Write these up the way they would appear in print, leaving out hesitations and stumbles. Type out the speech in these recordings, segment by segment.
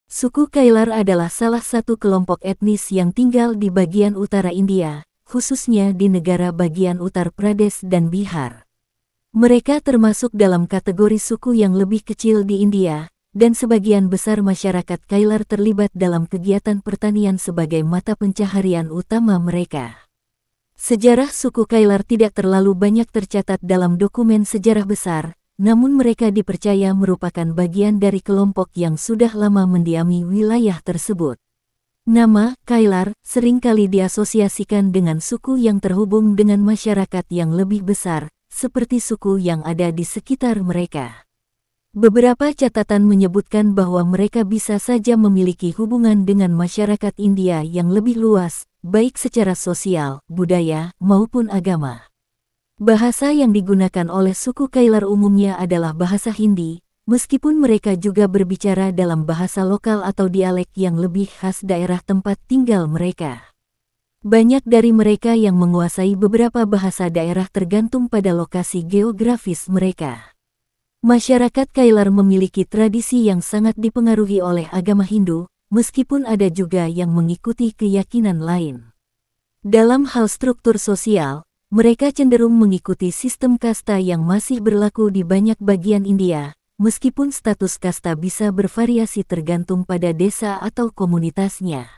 Suku Kailar adalah salah satu kelompok etnis yang tinggal di bagian utara India, khususnya di negara bagian Uttar Pradesh dan Bihar. Mereka termasuk dalam kategori suku yang lebih kecil di India, dan sebagian besar masyarakat Kailar terlibat dalam kegiatan pertanian sebagai mata pencaharian utama mereka. Sejarah suku Kailar tidak terlalu banyak tercatat dalam dokumen sejarah besar, namun mereka dipercaya merupakan bagian dari kelompok yang sudah lama mendiami wilayah tersebut. Nama Kailar seringkali diasosiasikan dengan suku yang terhubung dengan masyarakat yang lebih besar, seperti suku yang ada di sekitar mereka. Beberapa catatan menyebutkan bahwa mereka bisa saja memiliki hubungan dengan masyarakat India yang lebih luas, baik secara sosial, budaya, maupun agama. Bahasa yang digunakan oleh suku Kailar umumnya adalah bahasa Hindi, meskipun mereka juga berbicara dalam bahasa lokal atau dialek yang lebih khas daerah tempat tinggal mereka. Banyak dari mereka yang menguasai beberapa bahasa daerah tergantung pada lokasi geografis mereka. Masyarakat Kailar memiliki tradisi yang sangat dipengaruhi oleh agama Hindu, meskipun ada juga yang mengikuti keyakinan lain. Dalam hal struktur sosial, mereka cenderung mengikuti sistem kasta yang masih berlaku di banyak bagian India, meskipun status kasta bisa bervariasi tergantung pada desa atau komunitasnya.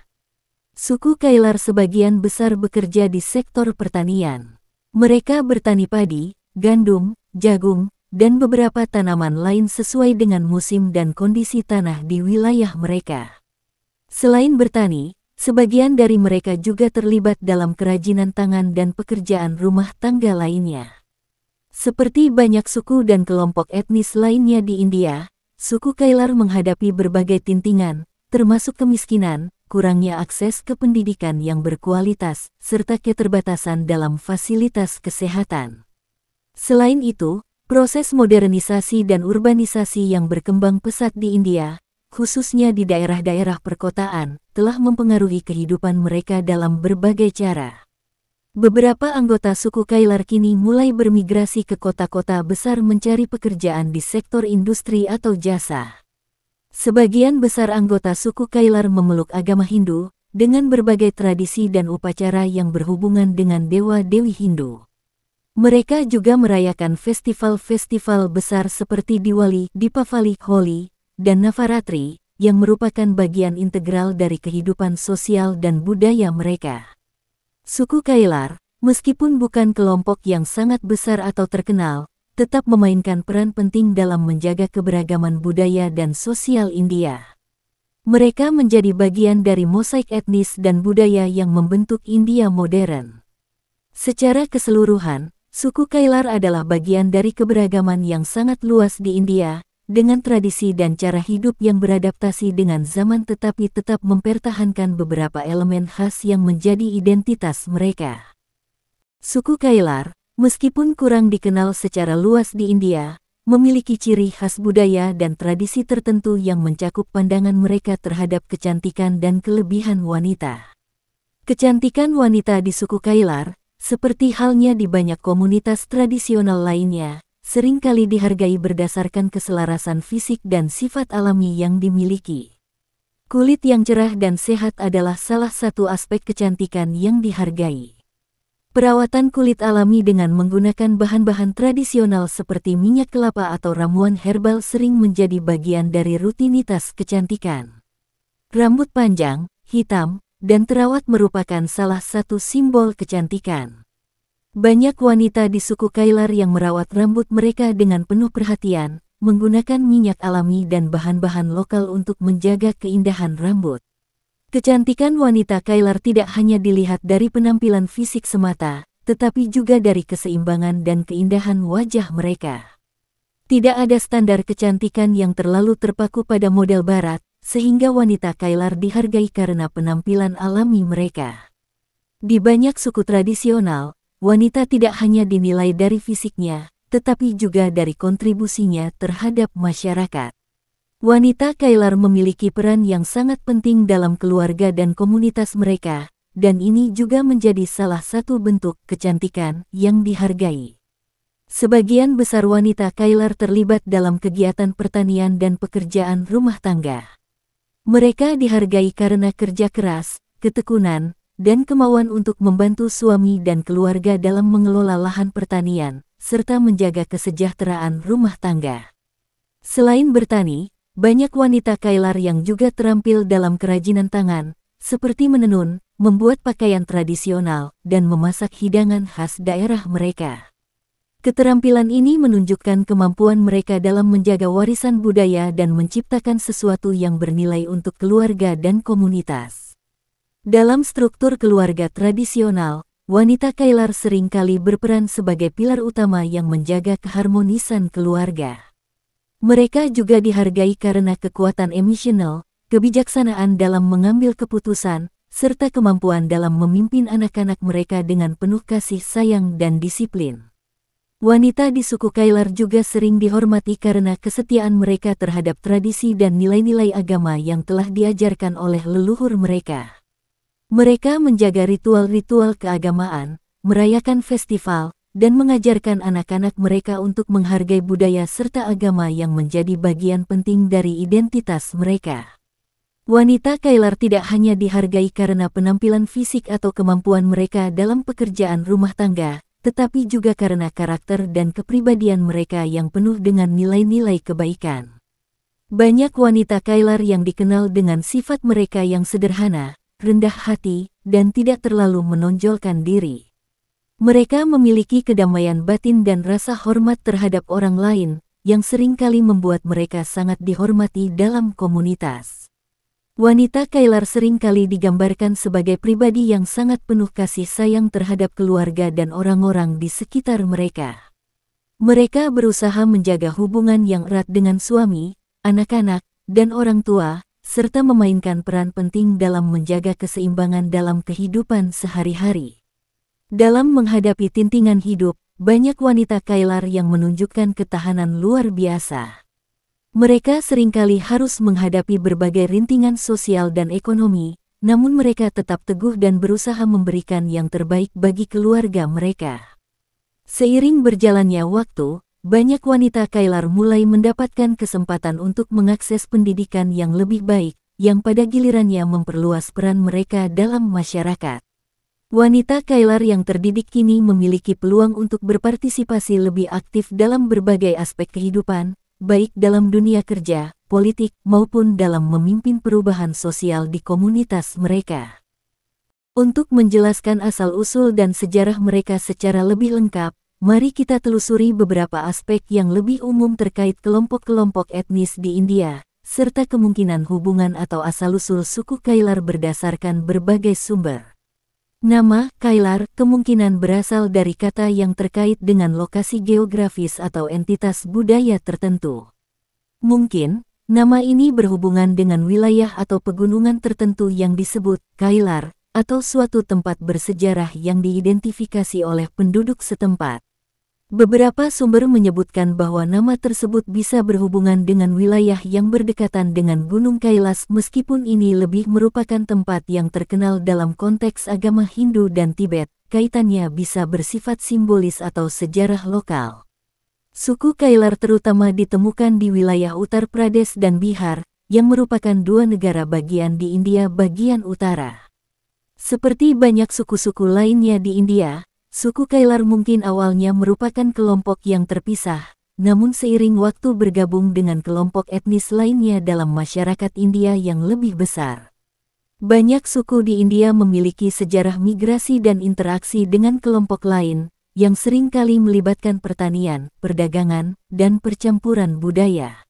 Suku Kailar sebagian besar bekerja di sektor pertanian. Mereka bertani padi, gandum, jagung, dan beberapa tanaman lain sesuai dengan musim dan kondisi tanah di wilayah mereka. Selain bertani, sebagian dari mereka juga terlibat dalam kerajinan tangan dan pekerjaan rumah tangga lainnya. Seperti banyak suku dan kelompok etnis lainnya di India, suku Kailar menghadapi berbagai tintingan, termasuk kemiskinan, kurangnya akses ke pendidikan yang berkualitas, serta keterbatasan dalam fasilitas kesehatan. Selain itu, proses modernisasi dan urbanisasi yang berkembang pesat di India, khususnya di daerah-daerah perkotaan, telah mempengaruhi kehidupan mereka dalam berbagai cara. Beberapa anggota suku Kailar kini mulai bermigrasi ke kota-kota besar mencari pekerjaan di sektor industri atau jasa. Sebagian besar anggota suku Kailar memeluk agama Hindu, dengan berbagai tradisi dan upacara yang berhubungan dengan dewa-dewi Hindu. Mereka juga merayakan festival-festival besar seperti Diwali, Deepavali, Holi, dan Navaratri, yang merupakan bagian integral dari kehidupan sosial dan budaya mereka. Suku Kailar, meskipun bukan kelompok yang sangat besar atau terkenal, tetap memainkan peran penting dalam menjaga keberagaman budaya dan sosial India. Mereka menjadi bagian dari mosaik etnis dan budaya yang membentuk India modern. Secara keseluruhan, suku Kailar adalah bagian dari keberagaman yang sangat luas di India, dengan tradisi dan cara hidup yang beradaptasi dengan zaman tetapi tetap mempertahankan beberapa elemen khas yang menjadi identitas mereka. Suku Kailar, meskipun kurang dikenal secara luas di India, memiliki ciri khas budaya dan tradisi tertentu yang mencakup pandangan mereka terhadap kecantikan dan kelebihan wanita. Kecantikan wanita di suku Kailar, seperti halnya di banyak komunitas tradisional lainnya, seringkali dihargai berdasarkan keselarasan fisik dan sifat alami yang dimiliki. Kulit yang cerah dan sehat adalah salah satu aspek kecantikan yang dihargai. Perawatan kulit alami dengan menggunakan bahan-bahan tradisional seperti minyak kelapa atau ramuan herbal sering menjadi bagian dari rutinitas kecantikan. Rambut panjang, hitam, dan terawat merupakan salah satu simbol kecantikan. Banyak wanita di suku Kailar yang merawat rambut mereka dengan penuh perhatian, menggunakan minyak alami dan bahan-bahan lokal untuk menjaga keindahan rambut. Kecantikan wanita Kailar tidak hanya dilihat dari penampilan fisik semata, tetapi juga dari keseimbangan dan keindahan wajah mereka. Tidak ada standar kecantikan yang terlalu terpaku pada model barat, sehingga wanita Kailar dihargai karena penampilan alami mereka. Di banyak suku tradisional, wanita tidak hanya dinilai dari fisiknya, tetapi juga dari kontribusinya terhadap masyarakat. Wanita Kailar memiliki peran yang sangat penting dalam keluarga dan komunitas mereka, dan ini juga menjadi salah satu bentuk kecantikan yang dihargai. Sebagian besar wanita Kailar terlibat dalam kegiatan pertanian dan pekerjaan rumah tangga. Mereka dihargai karena kerja keras, ketekunan, dan kemauan untuk membantu suami dan keluarga dalam mengelola lahan pertanian, serta menjaga kesejahteraan rumah tangga. Selain bertani, banyak wanita Kailar yang juga terampil dalam kerajinan tangan, seperti menenun, membuat pakaian tradisional, dan memasak hidangan khas daerah mereka. Keterampilan ini menunjukkan kemampuan mereka dalam menjaga warisan budaya dan menciptakan sesuatu yang bernilai untuk keluarga dan komunitas. Dalam struktur keluarga tradisional, wanita Kailar seringkali berperan sebagai pilar utama yang menjaga keharmonisan keluarga. Mereka juga dihargai karena kekuatan emosional, kebijaksanaan dalam mengambil keputusan, serta kemampuan dalam memimpin anak-anak mereka dengan penuh kasih sayang dan disiplin. Wanita di suku Kailar juga sering dihormati karena kesetiaan mereka terhadap tradisi dan nilai-nilai agama yang telah diajarkan oleh leluhur mereka. Mereka menjaga ritual-ritual keagamaan, merayakan festival, dan mengajarkan anak-anak mereka untuk menghargai budaya serta agama yang menjadi bagian penting dari identitas mereka. Wanita Kailar tidak hanya dihargai karena penampilan fisik atau kemampuan mereka dalam pekerjaan rumah tangga, tetapi juga karena karakter dan kepribadian mereka yang penuh dengan nilai-nilai kebaikan. Banyak wanita Kailar yang dikenal dengan sifat mereka yang sederhana, rendah hati, dan tidak terlalu menonjolkan diri. Mereka memiliki kedamaian batin dan rasa hormat terhadap orang lain, yang seringkali membuat mereka sangat dihormati dalam komunitas. Wanita Kailar seringkali digambarkan sebagai pribadi yang sangat penuh kasih sayang terhadap keluarga dan orang-orang di sekitar mereka. Mereka berusaha menjaga hubungan yang erat dengan suami, anak-anak, dan orang tua, serta memainkan peran penting dalam menjaga keseimbangan dalam kehidupan sehari-hari. Dalam menghadapi tintingan hidup, banyak wanita Kailar yang menunjukkan ketahanan luar biasa. Mereka seringkali harus menghadapi berbagai rintangan sosial dan ekonomi, namun mereka tetap teguh dan berusaha memberikan yang terbaik bagi keluarga mereka. Seiring berjalannya waktu, banyak wanita Kailar mulai mendapatkan kesempatan untuk mengakses pendidikan yang lebih baik, yang pada gilirannya memperluas peran mereka dalam masyarakat. Wanita Kailar yang terdidik kini memiliki peluang untuk berpartisipasi lebih aktif dalam berbagai aspek kehidupan, baik dalam dunia kerja, politik, maupun dalam memimpin perubahan sosial di komunitas mereka. Untuk menjelaskan asal-usul dan sejarah mereka secara lebih lengkap, mari kita telusuri beberapa aspek yang lebih umum terkait kelompok-kelompok etnis di India, serta kemungkinan hubungan atau asal-usul suku Kailar berdasarkan berbagai sumber. Nama Kailar kemungkinan berasal dari kata yang terkait dengan lokasi geografis atau entitas budaya tertentu. Mungkin, nama ini berhubungan dengan wilayah atau pegunungan tertentu yang disebut Kailar, atau suatu tempat bersejarah yang diidentifikasi oleh penduduk setempat. Beberapa sumber menyebutkan bahwa nama tersebut bisa berhubungan dengan wilayah yang berdekatan dengan Gunung Kailas meskipun ini lebih merupakan tempat yang terkenal dalam konteks agama Hindu dan Tibet, kaitannya bisa bersifat simbolis atau sejarah lokal. Suku Kailar terutama ditemukan di wilayah Uttar Pradesh dan Bihar, yang merupakan dua negara bagian di India bagian utara. Seperti banyak suku-suku lainnya di India, suku Kailar mungkin awalnya merupakan kelompok yang terpisah, namun seiring waktu bergabung dengan kelompok etnis lainnya dalam masyarakat India yang lebih besar. Banyak suku di India memiliki sejarah migrasi dan interaksi dengan kelompok lain, yang seringkali melibatkan pertanian, perdagangan, dan percampuran budaya.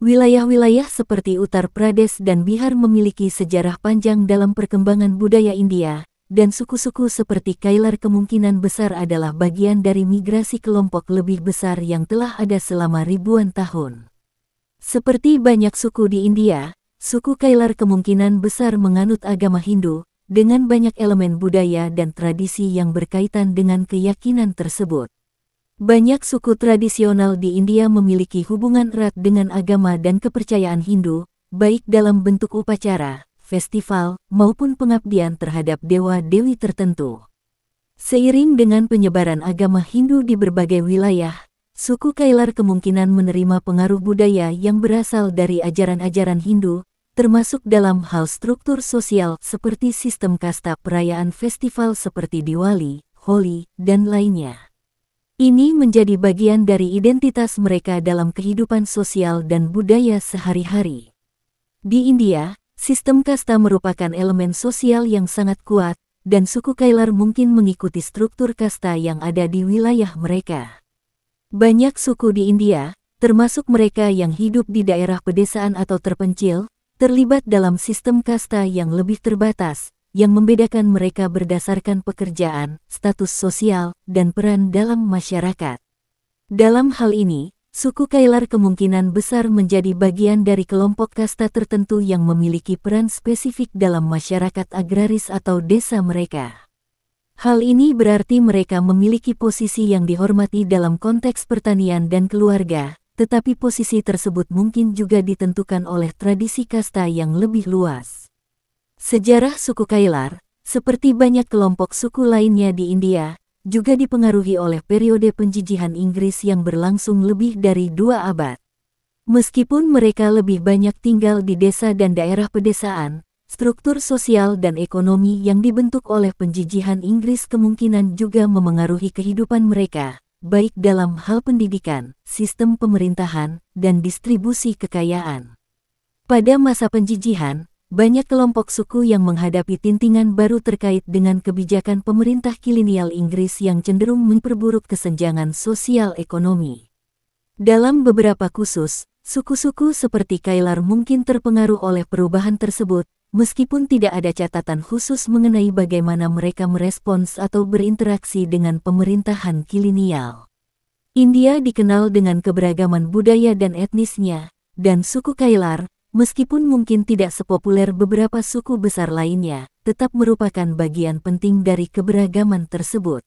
Wilayah-wilayah seperti Uttar Pradesh dan Bihar memiliki sejarah panjang dalam perkembangan budaya India, dan suku-suku seperti Kailar kemungkinan besar adalah bagian dari migrasi kelompok lebih besar yang telah ada selama ribuan tahun. Seperti banyak suku di India, suku Kailar kemungkinan besar menganut agama Hindu, dengan banyak elemen budaya dan tradisi yang berkaitan dengan keyakinan tersebut. Banyak suku tradisional di India memiliki hubungan erat dengan agama dan kepercayaan Hindu, baik dalam bentuk upacara, festival, maupun pengabdian terhadap dewa-dewi tertentu. Seiring dengan penyebaran agama Hindu di berbagai wilayah, suku Kailar kemungkinan menerima pengaruh budaya yang berasal dari ajaran-ajaran Hindu, termasuk dalam hal struktur sosial seperti sistem kasta, perayaan festival seperti Diwali, Holi, dan lainnya. Ini menjadi bagian dari identitas mereka dalam kehidupan sosial dan budaya sehari-hari. Di India, sistem kasta merupakan elemen sosial yang sangat kuat, dan suku Kailar mungkin mengikuti struktur kasta yang ada di wilayah mereka. Banyak suku di India, termasuk mereka yang hidup di daerah pedesaan atau terpencil, terlibat dalam sistem kasta yang lebih terbatas, yang membedakan mereka berdasarkan pekerjaan, status sosial, dan peran dalam masyarakat. Dalam hal ini, suku Kailar kemungkinan besar menjadi bagian dari kelompok kasta tertentu yang memiliki peran spesifik dalam masyarakat agraris atau desa mereka. Hal ini berarti mereka memiliki posisi yang dihormati dalam konteks pertanian dan keluarga, tetapi posisi tersebut mungkin juga ditentukan oleh tradisi kasta yang lebih luas. Sejarah suku Kailar, seperti banyak kelompok suku lainnya di India, juga dipengaruhi oleh periode penjajahan Inggris yang berlangsung lebih dari 2 abad. Meskipun mereka lebih banyak tinggal di desa dan daerah pedesaan, struktur sosial dan ekonomi yang dibentuk oleh penjajahan Inggris kemungkinan juga memengaruhi kehidupan mereka, baik dalam hal pendidikan, sistem pemerintahan, dan distribusi kekayaan. Pada masa penjajahan, banyak kelompok suku yang menghadapi tintingan baru terkait dengan kebijakan pemerintah kolonial Inggris yang cenderung memperburuk kesenjangan sosial ekonomi. Dalam beberapa kasus, suku-suku seperti Kailar mungkin terpengaruh oleh perubahan tersebut, meskipun tidak ada catatan khusus mengenai bagaimana mereka merespons atau berinteraksi dengan pemerintahan kolonial. India dikenal dengan keberagaman budaya dan etnisnya, dan suku Kailar, meskipun mungkin tidak sepopuler beberapa suku besar lainnya, tetap merupakan bagian penting dari keberagaman tersebut.